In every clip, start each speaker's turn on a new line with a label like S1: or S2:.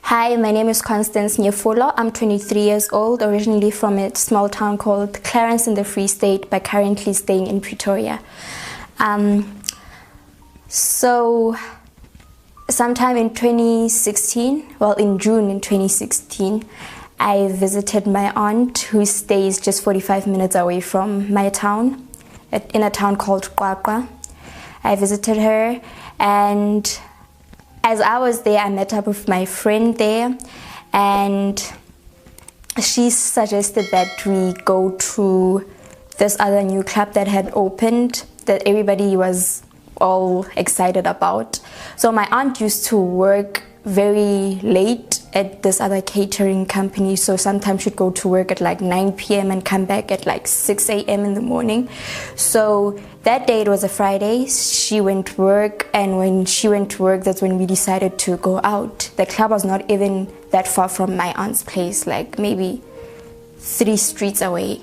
S1: Hi, my name is Constance Nyefulo. I'm 23 years old, originally from a small town called Clarence in the Free State, but currently staying in Pretoria. So sometime in 2016, well, in June in 2016, I visited my aunt who stays just 45 minutes away from my town, in a town called QwaQwa. I visited her, and as I was there, I met up with my friend there, and she suggested that we go to this other new club that had opened that everybody was all excited about. So my aunt used to work very late at this other catering company, so sometimes she'd go to work at like 9 p.m. and come back at like 6 a.m. in the morning. So that day, it was a Friday, she went to work, and when she went to work, that's when we decided to go out. The club was not even that far from my aunt's place, like maybe 3 streets away.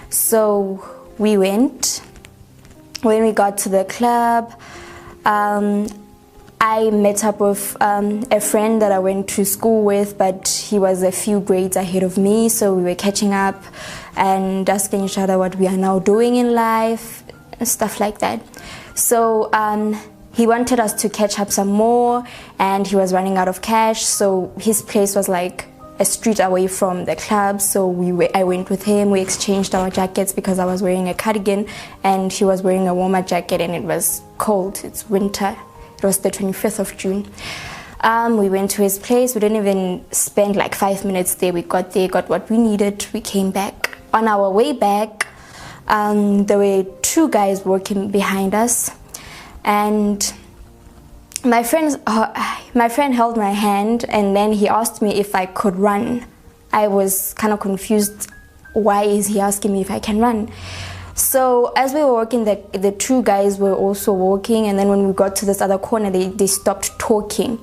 S1: So we went. When we got to the club, I met up with a friend that I went to school with, but he was a few grades ahead of me, so we were catching up and asking each other what we are now doing in life, and stuff like that. So he wanted us to catch up some more, and he was running out of cash, so his place was like a street away from the club, so I went with him. We exchanged our jackets because I was wearing a cardigan and he was wearing a warmer jacket, and it was cold, it's winter. It was the 25th of June. We went to his place. We didn't even spend like 5 minutes there. We got there, got what we needed, we came back. On our way back, there were 2 guys working behind us, and my friend held my hand, and then he asked me if I could run. I was kind of confused. Why is he asking me if I can run? So as we were walking, the 2 guys were also walking, and then when we got to this other corner, they stopped talking.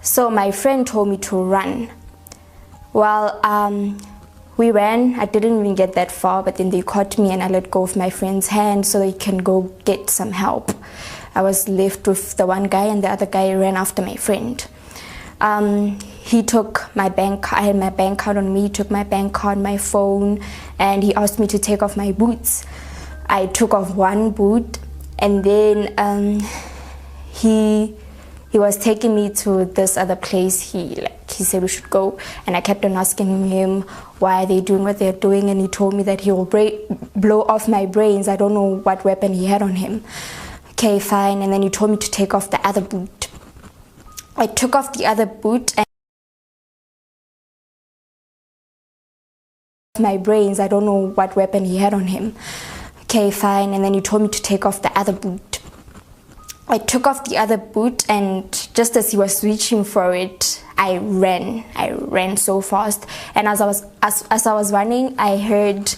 S1: So my friend told me to run. Well, we ran. I didn't even get that far, but then they caught me, and I let go of my friend's hand so they can go get some help. I was left with the one guy, and the other guy ran after my friend. He took my bank. I had my bank card on me. He took my bank card, my phone, and he asked me to take off my boots. I took off one boot, and then he was taking me to this other place. He said we should go, and I kept on asking him why are they doing what they're doing, and he told me that he will blow off my brains. I don't know what weapon he had on him. Okay, fine. And then he told me to take off the other boot. I took off the other boot, and my brains, I don't know what weapon he had on him. Okay, fine. And then he told me to take off the other boot. I took off the other boot, and just as he was reaching for it, I ran so fast. And as I was running, I heard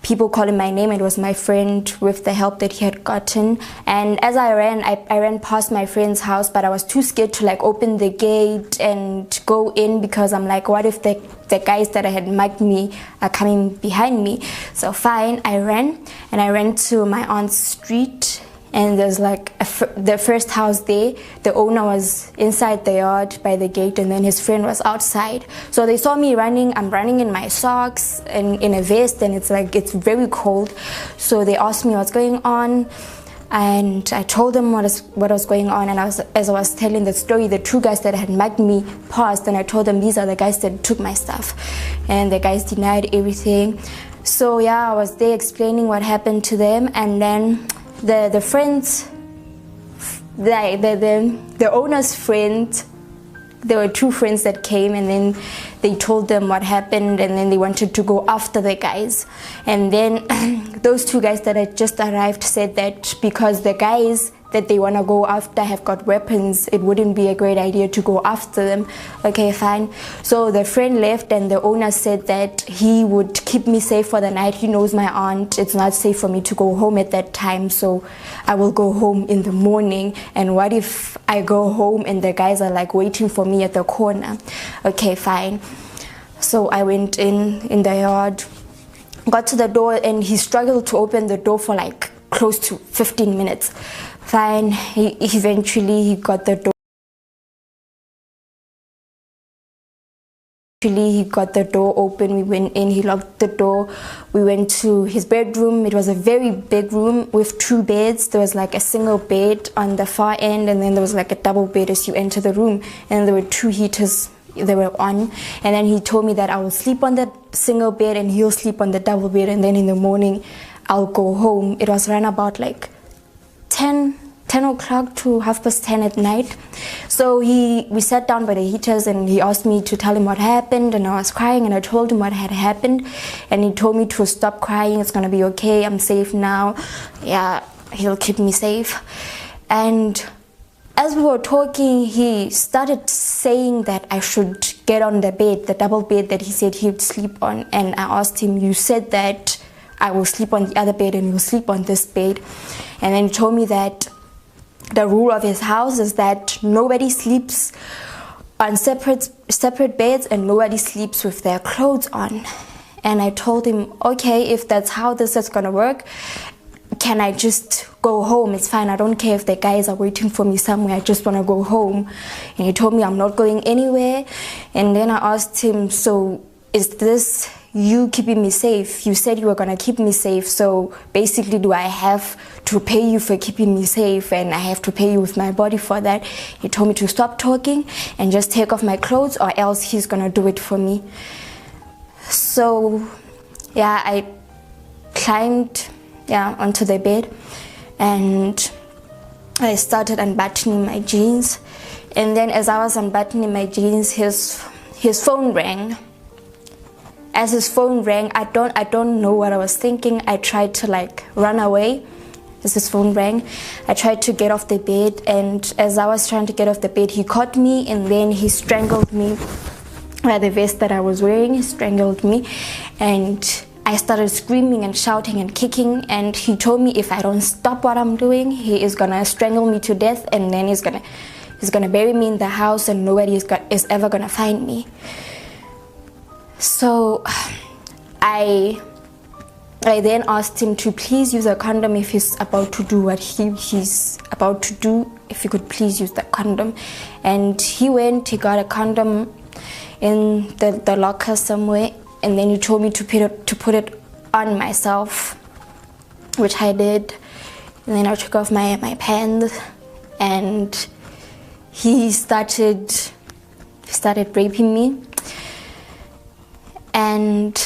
S1: people calling my name. It was my friend with the help that he had gotten. And as I ran past my friend's house, but I was too scared to like open the gate and go in, because I'm like, what if the guys that had mugged me are coming behind me? So fine, I ran to my aunt's street, and there's like the first house there. The owner was inside the yard by the gate, and then his friend was outside. So they saw me running. I'm running in my socks and in a vest, and it's very cold. So they asked me what's going on, and I told them what was going on. And as I was telling the story, the 2 guys that had mugged me passed, and I told them these are the guys that took my stuff, and the guys denied everything. So yeah, I was there explaining what happened to them, and then the friends, the owner's friend, there were 2 friends that came, and then they told them what happened, and then they wanted to go after the guys. And then those 2 guys that had just arrived said that because the guys that they want to go after have got weapons, it wouldn't be a great idea to go after them. Okay, fine. So the friend left, and the owner said that he would keep me safe for the night. He knows my aunt. It's not safe for me to go home at that time, so I will go home in the morning. And what if I go home and the guys are like waiting for me at the corner? Okay, fine. So I went in the yard, got to the door, and he struggled to open the door for like close to 15 minutes. Fine, he eventually got the door He got the door open, we went in, he locked the door, we went to his bedroom. It was a very big room with 2 beds. There was like a single bed on the far end, and then there was like a double bed as you enter the room, and there were 2 heaters they were on. And then he told me that I will sleep on the single bed and he'll sleep on the double bed, and then in the morning I'll go home. It was around about like 10 o'clock to 10:30 at night. So we sat down by the heaters, and he asked me to tell him what happened, and I was crying, and I told him what had happened, and he told me to stop crying, it's gonna be okay, I'm safe now, yeah, he'll keep me safe. And as we were talking, he started saying that I should get on the bed, the double bed that he said he would sleep on. And I asked him, you said that I will sleep on the other bed and you'll sleep on this bed. And then he told me that the rule of his house is that nobody sleeps on separate beds and nobody sleeps with their clothes on. And I told him, okay, if that's how this is gonna work, can I just go home? It's fine, I don't care if the guys are waiting for me somewhere, I just want to go home. And he told me I'm not going anywhere. And then I asked him, so is this you keeping me safe? You said you were going to keep me safe, so basically do I have to pay you for keeping me safe, and I have to pay you with my body for that? He told me to stop talking and just take off my clothes, or else he's going to do it for me. So yeah, I climbed onto the bed, and I started unbuttoning my jeans. And then as I was unbuttoning my jeans, his phone rang. As his phone rang, I don't know what I was thinking. I tried to like run away as his phone rang. I tried to get off the bed, and as I was trying to get off the bed, he caught me, and then he strangled me by the vest that I was wearing. He strangled me, and I started screaming and shouting and kicking, and he told me if I don't stop what I'm doing, he is gonna strangle me to death, and then he's gonna bury me in the house, and nobody is ever gonna find me. So I then asked him to please use a condom if he's about to do what he's about to do, if he could please use the condom. And he went, he got a condom in the locker somewhere, and then he told me to put it on myself, which I did. And then I took off my pants, and he started raping me. And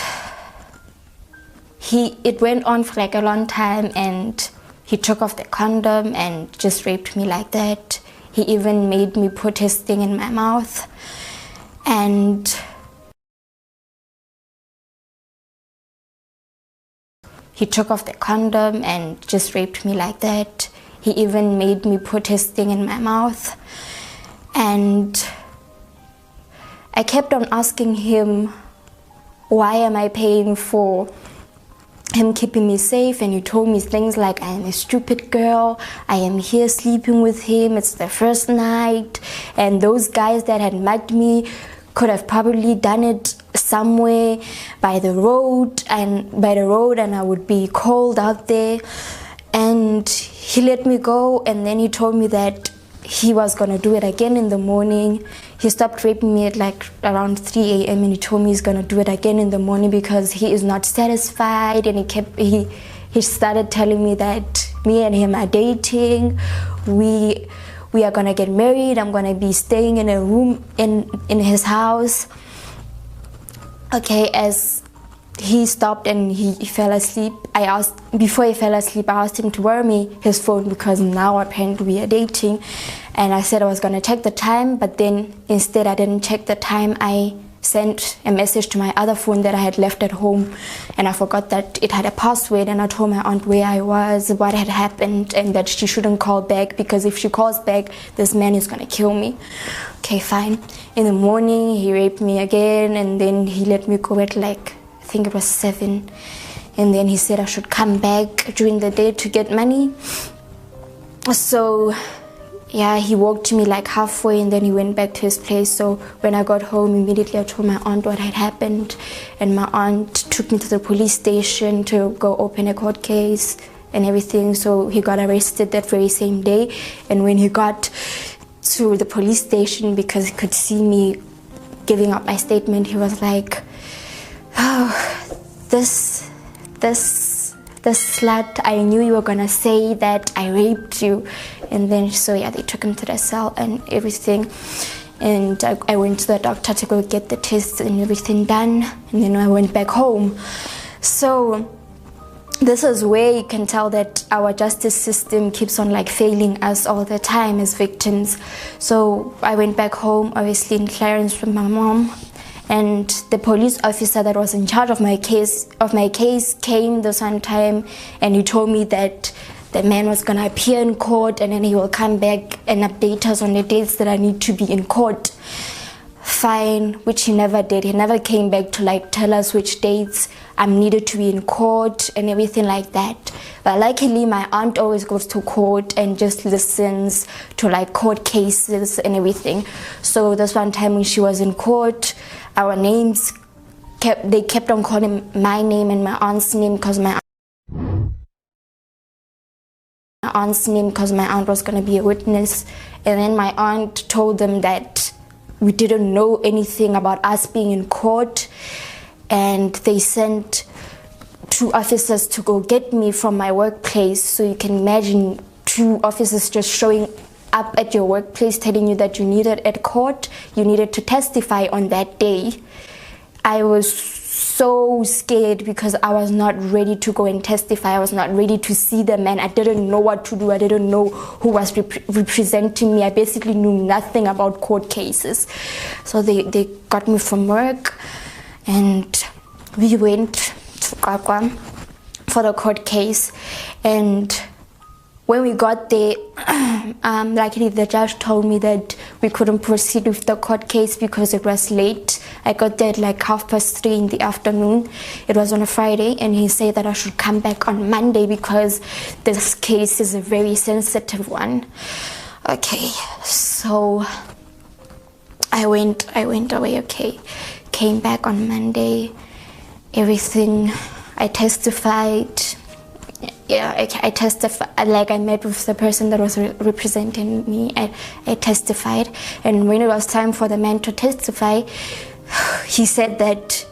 S1: it went on for like a long time, and he took off the condom and just raped me like that. He even made me put his thing in my mouth, and he took off the condom and just raped me like that. He even made me put his thing in my mouth. And I kept on asking him, why am I paying for him keeping me safe? And he told me things like, I am a stupid girl, I am here sleeping with him, it's the first night, and those guys that had mugged me could have probably done it somewhere by the road, and I would be cold out there. And he let me go, and then he told me that he was gonna do it again in the morning. He stopped raping me at like around 3 a.m. and he told me he's gonna do it again in the morning because he is not satisfied. And he started telling me that me and him are dating. We are gonna get married. I'm gonna be staying in a room in his house. Okay, as he stopped and he fell asleep, before he fell asleep, I asked him to borrow me his phone because now apparently we are dating. And I said I was gonna check the time, but then instead I didn't check the time. I sent a message to my other phone that I had left at home, and I forgot that it had a password. And I told my aunt where I was, what had happened, and that she shouldn't call back because if she calls back, this man is gonna kill me. Okay, fine. In the morning, he raped me again, and then he let me go at like, I think it was 7. And then he said I should come back during the day to get money. So yeah, he walked me like halfway and then he went back to his place. So when I got home, immediately I told my aunt what had happened, and my aunt took me to the police station to go open a court case and everything. So he got arrested that very same day. And when he got to the police station, because he could see me giving up my statement, he was like, oh, this slut, I knew you were gonna say that I raped you. And then so yeah, they took him to the cell and everything, and I went to the doctor to go get the tests and everything done, and then I went back home. So this is where you can tell that our justice system keeps on like failing us all the time as victims. So I went back home, obviously in Clarence with my mom, and the police officer that was in charge of my case came this one time, and he told me that the man was gonna appear in court and then he will come back and update us on the dates that I need to be in court. Fine, which he never did. He never came back to like tell us which dates I'm needed to be in court and everything like that. But luckily my aunt always goes to court and just listens to like court cases and everything. So this one time when she was in court, our names kept on calling my name and my aunt's name because my aunt was going to be a witness. And then my aunt told them that we didn't know anything about us being in court, and they sent 2 officers to go get me from my workplace. So you can imagine 2 officers just showing up at your workplace telling you that you needed at court, you needed to testify on that day. I was so scared because I was not ready to go and testify. I was not ready to see the man. I didn't know what to do. I didn't know who was representing me. I basically knew nothing about court cases. So they got me from work and we went to Qwaqwa for the court case. And when we got there, luckily the judge told me that we couldn't proceed with the court case because it was late. I got there at like 3:30 in the afternoon. It was on a Friday, and he said that I should come back on Monday because this case is a very sensitive one. Okay, so I went away, okay. Came back on Monday, everything, I testified. Yeah, I testified, like I met with the person that was representing me. I testified, and when it was time for the man to testify, he said that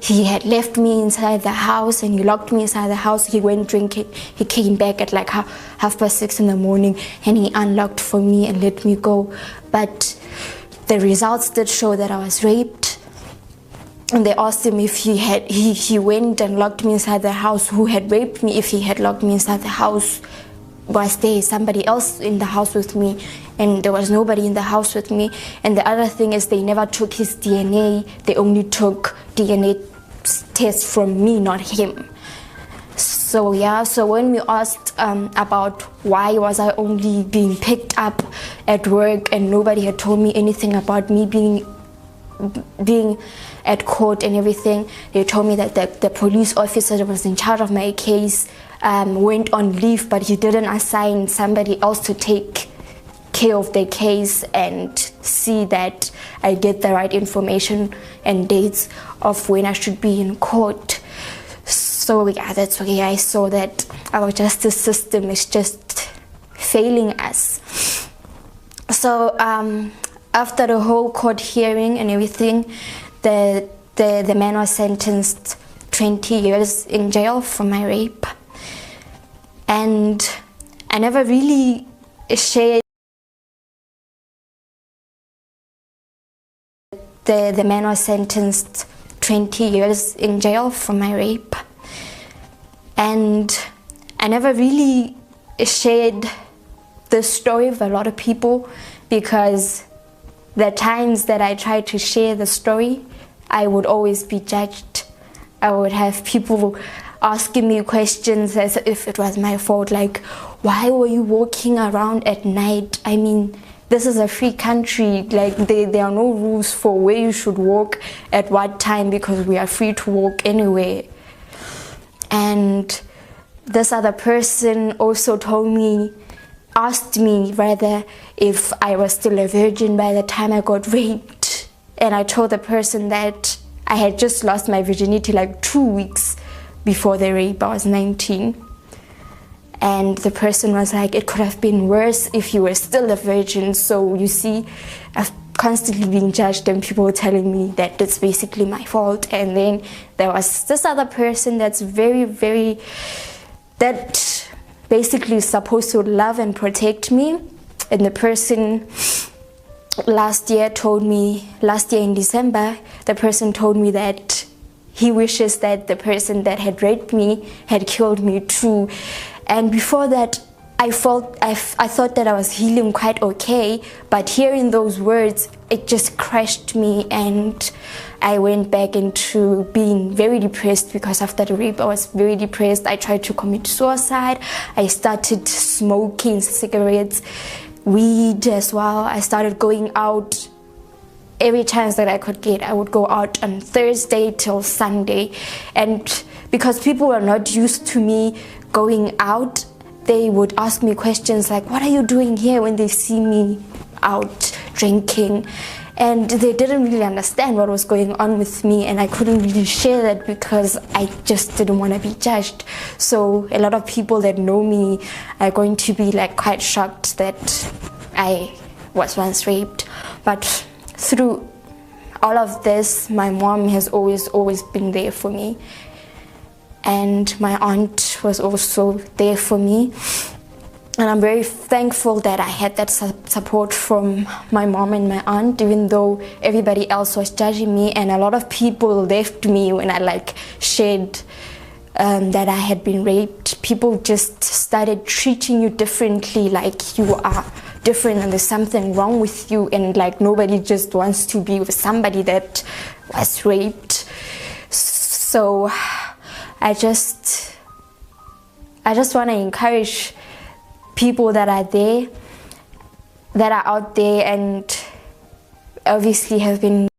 S1: he had left me inside the house and he locked me inside the house. He went drinking. He came back at like 6:30 in the morning and he unlocked for me and let me go. But the results did show that I was raped. And they asked him if he went and locked me inside the house, who had raped me. If he had locked me inside the house, was there somebody else in the house with me? And there was nobody in the house with me. And the other thing is they never took his DNA. They only took DNA tests from me, not him. So yeah, so when we asked about why was I only being picked up at work and nobody had told me anything about me being at court and everything, they told me that the police officer that was in charge of my case went on leave, but he didn't assign somebody else to take care of the case and see that I get the right information and dates of when I should be in court. So yeah, that's why I saw that our justice system is just failing us. So after the whole court hearing and everything, the man was sentenced 20 years in jail for my rape. And I never really shared. The man was sentenced 20 years in jail for my rape. And I never really shared this story with a lot of people because the times that I tried to share the story, I would always be judged. I would have people asking me questions as if it was my fault, like, why were you walking around at night? I mean, this is a free country, like there are no rules for where you should walk at what time because we are free to walk anywhere. And this other person also asked me rather if I was still a virgin by the time I got raped. And I told the person that I had just lost my virginity like 2 weeks before the rape. I was 19. And the person was like, it could have been worse if you were still a virgin. So you see, I've constantly being judged and people telling me that it's basically my fault. And then there was this other person that's that basically is supposed to love and protect me. And the person last year in December, the person told me that he wishes that the person that had raped me had killed me too. And before that, I thought that I was healing quite okay, but hearing those words, it just crushed me, and I went back into being very depressed, because after the rape I was very depressed. I tried to commit suicide. I started smoking cigarettes, weed as well. I started going out every chance that I could get. I would go out on Thursday till Sunday, and because people were not used to me going out, they would ask me questions like, what are you doing here, when they see me out drinking. And they didn't really understand what was going on with me, and I couldn't really share that because I just didn't want to be judged. So a lot of people that know me are going to be like quite shocked that I was once raped. But through all of this, my mom has always been there for me. And my aunt was also there for me. And I'm very thankful that I had that support from my mom and my aunt, even though everybody else was judging me. And a lot of people left me when I shared that I had been raped. People just started treating you differently, like you are different and there's something wrong with you, and nobody just wants to be with somebody that was raped. So I just want to encourage people that are out there and obviously have been